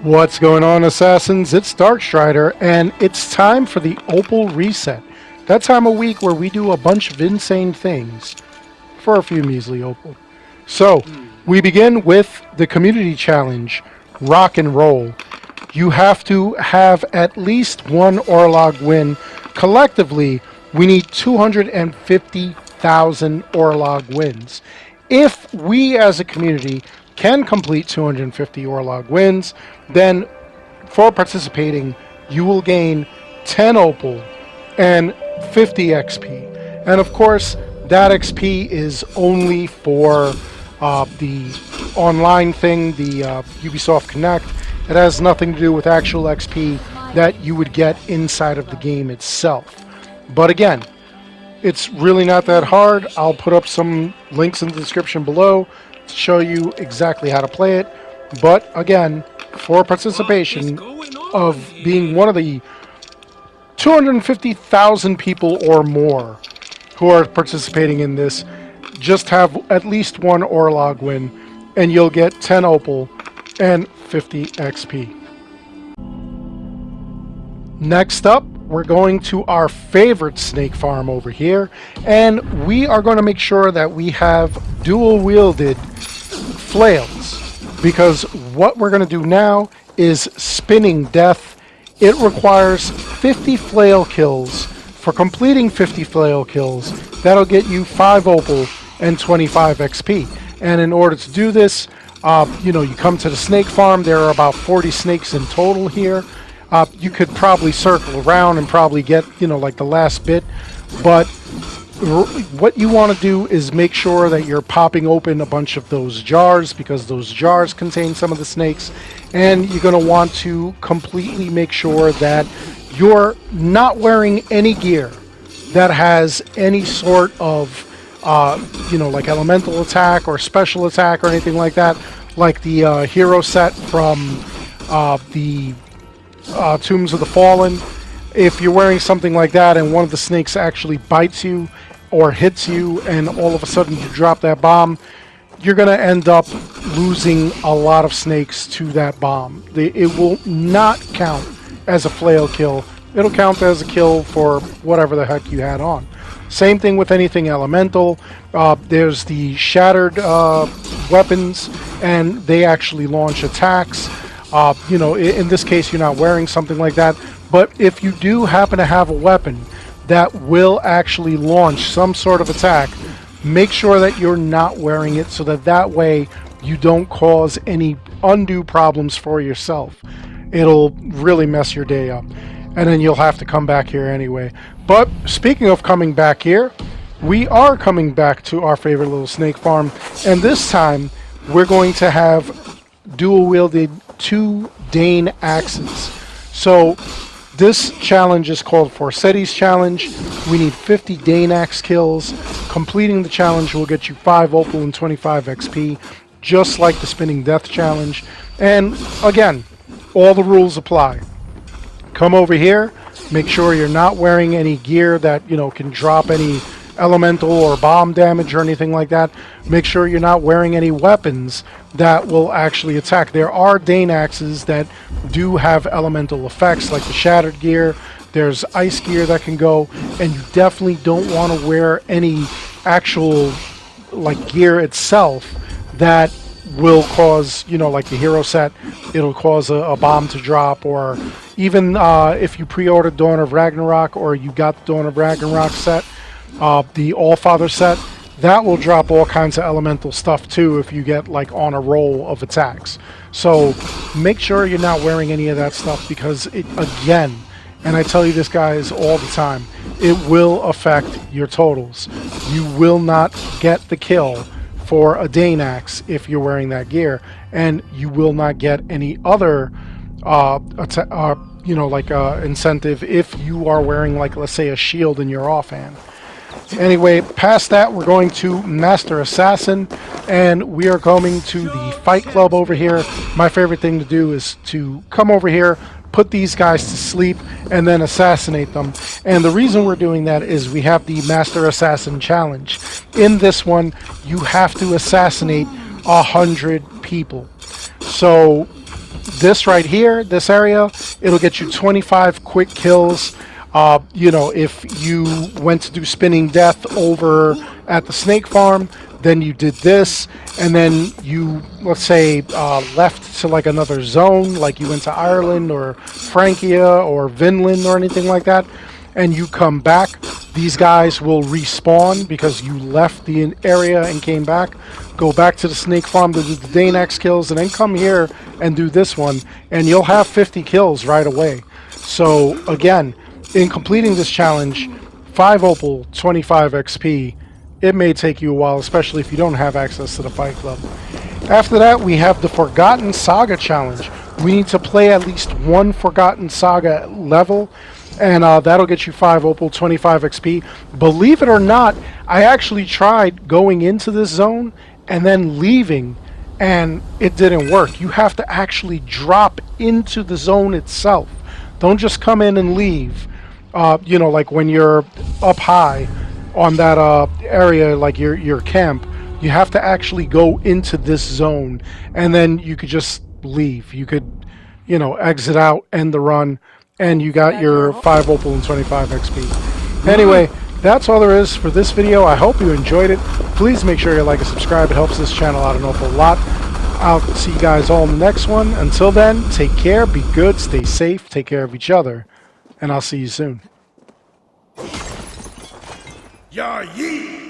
What's going on, Assassins? It's Darkstrider, and it's time for the Opal Reset. That time of week where we do a bunch of insane things for a few measly Opal. So, we begin with the community challenge, Rock and Roll. You have to have at least one Orlog win. Collectively, we need 250,000 Orlog wins. If we as a community can complete 250 Orlog wins, then for participating, you will gain 10 Opal and 50 XP. And of course, that XP is only for the online thing, the Ubisoft Connect. It has nothing to do with actual XP that you would get inside of the game itself. But again, it's really not that hard. I'll put up some links in the description below to show you exactly how to play it. But again, for participation of being one of the 250,000 people or more who are participating in this, just have at least one Orlog win and you'll get 10 Opal and 50 XP. Next up, we're going to our favorite snake farm over here, and we are going to make sure that we have dual wielded flails, because what we're going to do now is spinning death. It requires 50 flail kills. For completing 50 flail kills, that'll get you 5 Opal and 25 XP. And in order to do this, you come to the snake farm. There are about 40 snakes in total here. You could probably circle around and probably get, like the last bit. But what you want to do is make sure that you're popping open a bunch of those jars, because those jars contain some of the snakes. And you're going to want to completely make sure that you're not wearing any gear that has any sort of, like elemental attack or special attack or anything like that, like the hero set from the Tombs of the Fallen. If you're wearing something like that and one of the snakes actually bites you or hits you and all of a sudden you drop that bomb, you're going to end up losing a lot of snakes to that bomb. It will not count as a flail kill. It'll count as a kill for whatever the heck you had on. Same thing with anything elemental. There's the shattered weapons, and they actually launch attacks. In this case, you're not wearing something like that. But if you do happen to have a weapon that will actually launch some sort of attack, make sure that you're not wearing it, so that way you don't cause any undue problems for yourself. It'll really mess your day up. And then you'll have to come back here anyway. But speaking of coming back here, we are coming back to our favorite little snake farm. And this time, we're going to have dual-wielded 2 Dane axes. So this challenge is called Forsettis challenge. We need 50 Dane axe kills. Completing the challenge will get you 5 Opal and 25 XP, just like the spinning death challenge. And again, all the rules apply. Come over here, make sure you're not wearing any gear that, can drop any elemental or bomb damage or anything like that. Make sure you're not wearing any weapons that will actually attack. There are Dane axes that do have elemental effects, like the shattered gear. There's ice gear that can go, and you definitely don't want to wear any actual gear itself that will cause, like the hero set, it'll cause a bomb to drop, or even if you pre-ordered Dawn of Ragnarok or you got the Dawn of Ragnarok set, the Allfather set, that will drop all kinds of elemental stuff too if you get on a roll of attacks. So make sure you're not wearing any of that stuff, because it, again, and I tell you this, guys, all the time, it will affect your totals. You will not get the kill for a Dane axe if you're wearing that gear, and you will not get any other incentive if you are wearing, let's say, a shield in your offhand. Anyway, past that, we're going to Master Assassin, and we are coming to the Fight Club over here. My favorite thing to do is to come over here, put these guys to sleep, and then assassinate them. And the reason we're doing that is we have the Master Assassin Challenge. In this one, you have to assassinate 100 people. So this right here, this area, it'll get you 25 quick kills. You know, if you went to do spinning death over at the snake farm, then you did this, and then you, let's say, left to like another zone, like you went to Ireland or Frankia or Vinland or anything like that, and you come back, these guys will respawn because you left the area and came back. Go back to the snake farm to do the Danax kills, and then come here and do this one, and you'll have 50 kills right away. So again, in completing this challenge, 5 opal, 25 XP, it may take you a while, especially if you don't have access to the Fight Club. After that, we have the Forgotten Saga challenge. We need to play at least one Forgotten Saga level, and that'll get you 5 opal, 25 XP. Believe it or not, I actually tried going into this zone and then leaving, and it didn't work. You have to actually drop into the zone itself. Don't just come in and leave. You know, like when you're up high on that area, like your camp, you have to actually go into this zone, and then you could just leave. You could, you know, exit out, end the run, and you got your 5 opal and 25 XP. Anyway, that's all there is for this video. I hope you enjoyed it. Please make sure you like and subscribe. It helps this channel out an awful lot. I'll see you guys all in the next one. Until then, take care, be good, stay safe, take care of each other, and I'll see you soon. Ya Yi!